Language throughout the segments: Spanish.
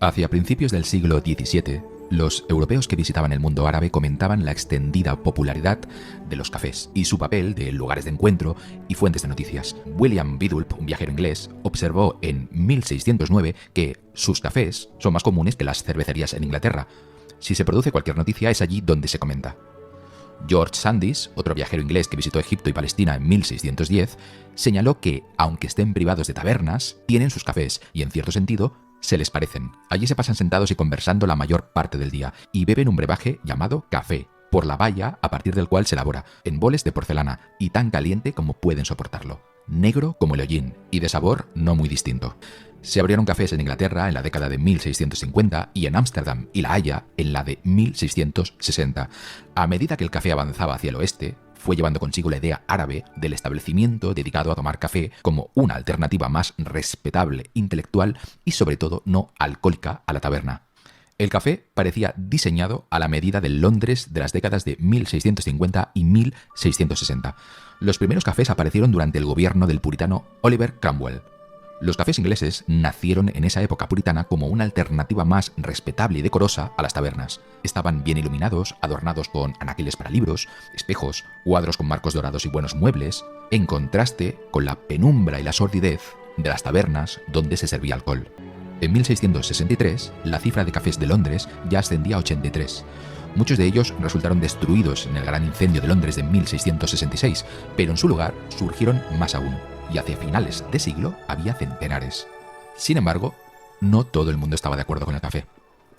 Hacia principios del siglo XVII, los europeos que visitaban el mundo árabe comentaban la extendida popularidad de los cafés y su papel de lugares de encuentro y fuentes de noticias. William Bidulph, un viajero inglés, observó en 1609 que sus cafés son más comunes que las cervecerías en Inglaterra. Si se produce cualquier noticia, es allí donde se comenta. George Sandys, otro viajero inglés que visitó Egipto y Palestina en 1610, señaló que, aunque estén privados de tabernas, tienen sus cafés y, en cierto sentido, se les parecen. Allí se pasan sentados y conversando la mayor parte del día y beben un brebaje llamado café, por la valla a partir del cual se elabora, en boles de porcelana y tan caliente como pueden soportarlo, negro como el hollín y de sabor no muy distinto. Se abrieron cafés en Inglaterra en la década de 1650 y en Ámsterdam y La Haya en la de 1660. A medida que el café avanzaba hacia el oeste, fue llevando consigo la idea árabe del establecimiento dedicado a tomar café como una alternativa más respetable, intelectual y sobre todo no alcohólica a la taberna. El café parecía diseñado a la medida del Londres de las décadas de 1650 y 1660. Los primeros cafés aparecieron durante el gobierno del puritano Oliver Cromwell. Los cafés ingleses nacieron en esa época puritana como una alternativa más respetable y decorosa a las tabernas. Estaban bien iluminados, adornados con anaqueles para libros, espejos, cuadros con marcos dorados y buenos muebles, en contraste con la penumbra y la sordidez de las tabernas donde se servía alcohol. En 1663, la cifra de cafés de Londres ya ascendía a 83. Muchos de ellos resultaron destruidos en el gran incendio de Londres de 1666, pero en su lugar surgieron más aún, y hacia finales de siglo había centenares. Sin embargo, no todo el mundo estaba de acuerdo con el café.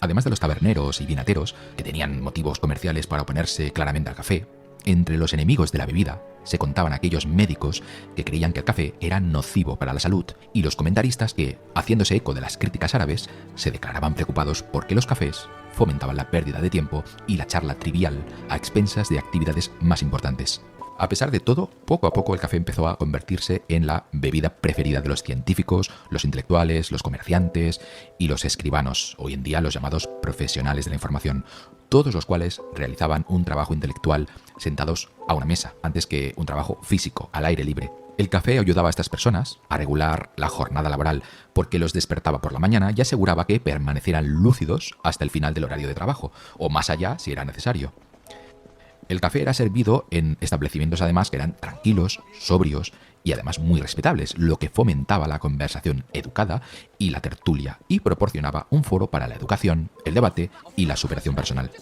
Además de los taberneros y vinateros, que tenían motivos comerciales para oponerse claramente al café, entre los enemigos de la bebida se contaban aquellos médicos que creían que el café era nocivo para la salud y los comentaristas que, haciéndose eco de las críticas árabes, se declaraban preocupados porque los cafés fomentaban la pérdida de tiempo y la charla trivial a expensas de actividades más importantes. A pesar de todo, poco a poco el café empezó a convertirse en la bebida preferida de los científicos, los intelectuales, los comerciantes y los escribanos, hoy en día los llamados profesionales de la información, todos los cuales realizaban un trabajo intelectual sentados a una mesa, antes que un trabajo físico, al aire libre. El café ayudaba a estas personas a regular la jornada laboral porque los despertaba por la mañana y aseguraba que permanecieran lúcidos hasta el final del horario de trabajo, o más allá si era necesario. El café era servido en establecimientos además que eran tranquilos, sobrios y además muy respetables, lo que fomentaba la conversación educada y la tertulia y proporcionaba un foro para la educación, el debate y la superación personal.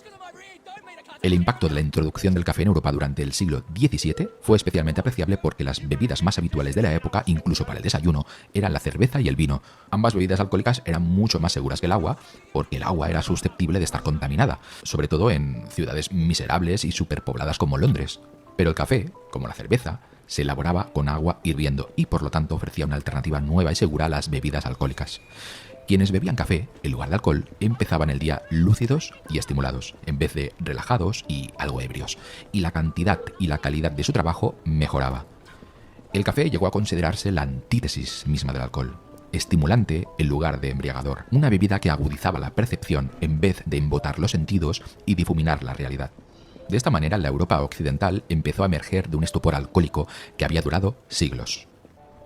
El impacto de la introducción del café en Europa durante el siglo XVII fue especialmente apreciable porque las bebidas más habituales de la época, incluso para el desayuno, eran la cerveza y el vino. Ambas bebidas alcohólicas eran mucho más seguras que el agua, porque el agua era susceptible de estar contaminada, sobre todo en ciudades miserables y superpobladas como Londres. Pero el café, como la cerveza, se elaboraba con agua hirviendo y por lo tanto ofrecía una alternativa nueva y segura a las bebidas alcohólicas. Quienes bebían café, en lugar de alcohol, empezaban el día lúcidos y estimulados, en vez de relajados y algo ebrios, y la cantidad y la calidad de su trabajo mejoraba. El café llegó a considerarse la antítesis misma del alcohol, estimulante en lugar de embriagador, una bebida que agudizaba la percepción en vez de embotar los sentidos y difuminar la realidad. De esta manera, la Europa occidental empezó a emerger de un estupor alcohólico que había durado siglos.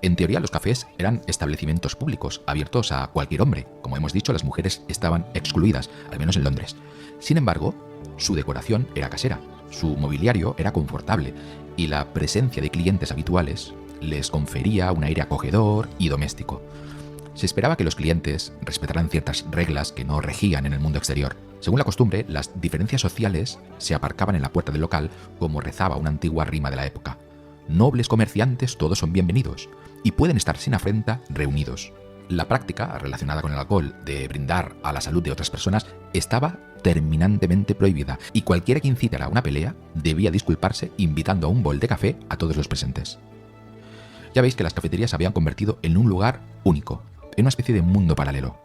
En teoría, los cafés eran establecimientos públicos, abiertos a cualquier hombre. Como hemos dicho, las mujeres estaban excluidas, al menos en Londres. Sin embargo, su decoración era casera, su mobiliario era confortable y la presencia de clientes habituales les confería un aire acogedor y doméstico. Se esperaba que los clientes respetaran ciertas reglas que no regían en el mundo exterior. Según la costumbre, las diferencias sociales se aparcaban en la puerta del local, como rezaba una antigua rima de la época. Nobles comerciantes todos son bienvenidos y pueden estar sin afrenta reunidos. La práctica relacionada con el alcohol de brindar a la salud de otras personas estaba terminantemente prohibida y cualquiera que incitara a una pelea debía disculparse invitando a un bol de café a todos los presentes. Ya veis que las cafeterías se habían convertido en un lugar único, en una especie de mundo paralelo.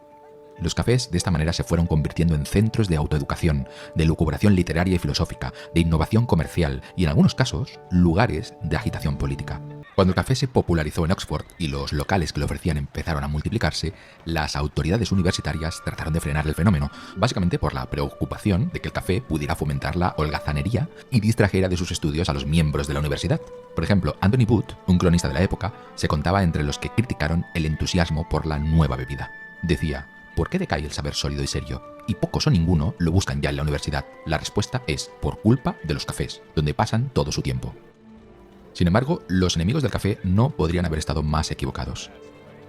Los cafés de esta manera se fueron convirtiendo en centros de autoeducación, de lucubración literaria y filosófica, de innovación comercial y en algunos casos, lugares de agitación política. Cuando el café se popularizó en Oxford y los locales que lo ofrecían empezaron a multiplicarse, las autoridades universitarias trataron de frenar el fenómeno, básicamente por la preocupación de que el café pudiera fomentar la holgazanería y distrajera de sus estudios a los miembros de la universidad. Por ejemplo, Anthony Booth, un cronista de la época, se contaba entre los que criticaron el entusiasmo por la nueva bebida. Decía: ¿Por qué decae el saber sólido y serio? Y pocos o ninguno lo buscan ya en la universidad. La respuesta es por culpa de los cafés, donde pasan todo su tiempo. Sin embargo, los enemigos del café no podrían haber estado más equivocados,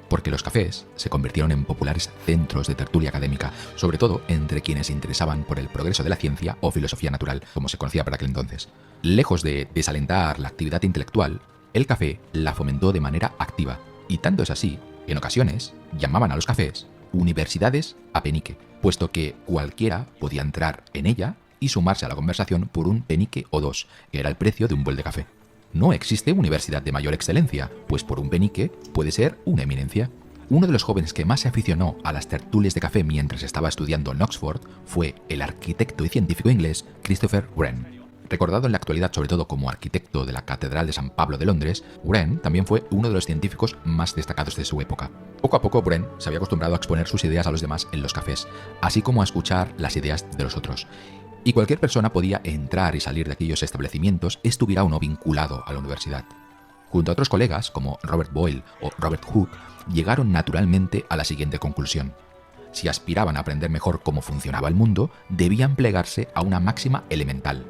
porque los cafés se convirtieron en populares centros de tertulia académica, sobre todo entre quienes se interesaban por el progreso de la ciencia o filosofía natural, como se conocía para aquel entonces. Lejos de desalentar la actividad intelectual, el café la fomentó de manera activa, y tanto es así, en ocasiones llamaban a los cafés universidades a penique, puesto que cualquiera podía entrar en ella y sumarse a la conversación por un penique o dos, que era el precio de un bol de café. No existe universidad de mayor excelencia, pues por un penique puede ser una eminencia. Uno de los jóvenes que más se aficionó a las tertulias de café mientras estaba estudiando en Oxford fue el arquitecto y científico inglés Christopher Wren. Recordado en la actualidad sobre todo como arquitecto de la Catedral de San Pablo de Londres, Wren también fue uno de los científicos más destacados de su época. Poco a poco, Wren se había acostumbrado a exponer sus ideas a los demás en los cafés, así como a escuchar las ideas de los otros. Y cualquier persona podía entrar y salir de aquellos establecimientos, estuviera o no vinculado a la universidad. Junto a otros colegas, como Robert Boyle o Robert Hooke, llegaron naturalmente a la siguiente conclusión. Si aspiraban a aprender mejor cómo funcionaba el mundo, debían plegarse a una máxima elemental.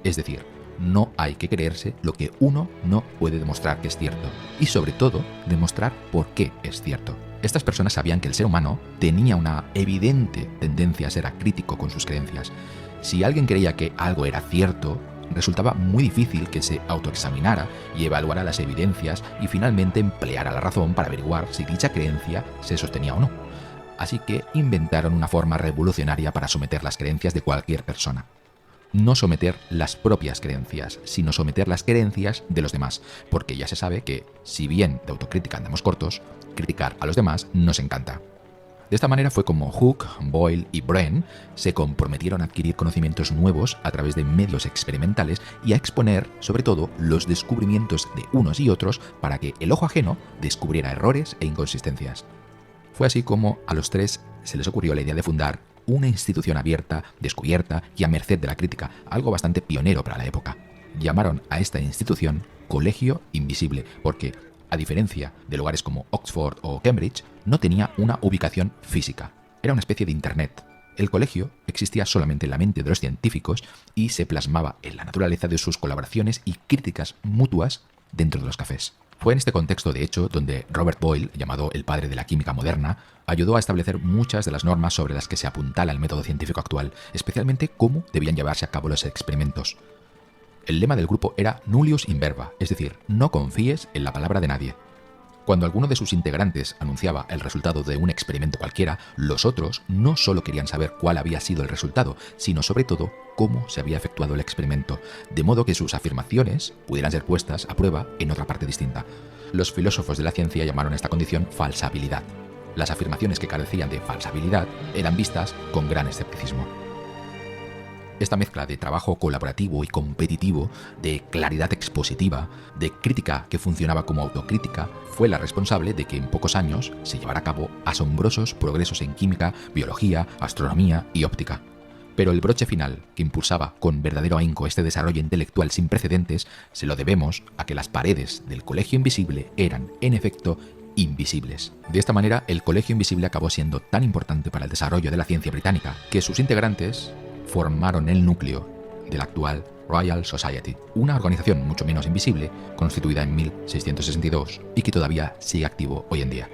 Es decir, no hay que creerse lo que uno no puede demostrar que es cierto, y sobre todo, demostrar por qué es cierto. Estas personas sabían que el ser humano tenía una evidente tendencia a ser acrítico con sus creencias. Si alguien creía que algo era cierto, resultaba muy difícil que se autoexaminara y evaluara las evidencias y finalmente empleara la razón para averiguar si dicha creencia se sostenía o no. Así que inventaron una forma revolucionaria para someter las creencias de cualquier persona. No someter las propias creencias, sino someter las creencias de los demás, porque ya se sabe que, si bien de autocrítica andamos cortos, criticar a los demás nos encanta. De esta manera fue como Hooke, Boyle y Wren se comprometieron a adquirir conocimientos nuevos a través de medios experimentales y a exponer, sobre todo, los descubrimientos de unos y otros para que el ojo ajeno descubriera errores e inconsistencias. Fue así como a los tres se les ocurrió la idea de fundar una institución abierta, descubierta y a merced de la crítica, algo bastante pionero para la época. Llamaron a esta institución Colegio Invisible, porque, a diferencia de lugares como Oxford o Cambridge, no tenía una ubicación física. Era una especie de internet. El colegio existía solamente en la mente de los científicos y se plasmaba en la naturaleza de sus colaboraciones y críticas mutuas dentro de los cafés. Fue en este contexto, de hecho, donde Robert Boyle, llamado el padre de la química moderna, ayudó a establecer muchas de las normas sobre las que se apuntala el método científico actual, especialmente cómo debían llevarse a cabo los experimentos. El lema del grupo era Nullius in verba, es decir, no confíes en la palabra de nadie. Cuando alguno de sus integrantes anunciaba el resultado de un experimento cualquiera, los otros no solo querían saber cuál había sido el resultado, sino sobre todo cómo se había efectuado el experimento, de modo que sus afirmaciones pudieran ser puestas a prueba en otra parte distinta. Los filósofos de la ciencia llamaron a esta condición falsabilidad. Las afirmaciones que carecían de falsabilidad eran vistas con gran escepticismo. Esta mezcla de trabajo colaborativo y competitivo, de claridad expositiva, de crítica que funcionaba como autocrítica, fue la responsable de que en pocos años se llevara a cabo asombrosos progresos en química, biología, astronomía y óptica. Pero el broche final, que impulsaba con verdadero ahínco este desarrollo intelectual sin precedentes, se lo debemos a que las paredes del Colegio Invisible eran, en efecto, invisibles. De esta manera, el Colegio Invisible acabó siendo tan importante para el desarrollo de la ciencia británica que sus integrantes formaron el núcleo de la actual Royal Society, una organización mucho menos invisible, constituida en 1662 y que todavía sigue activo hoy en día.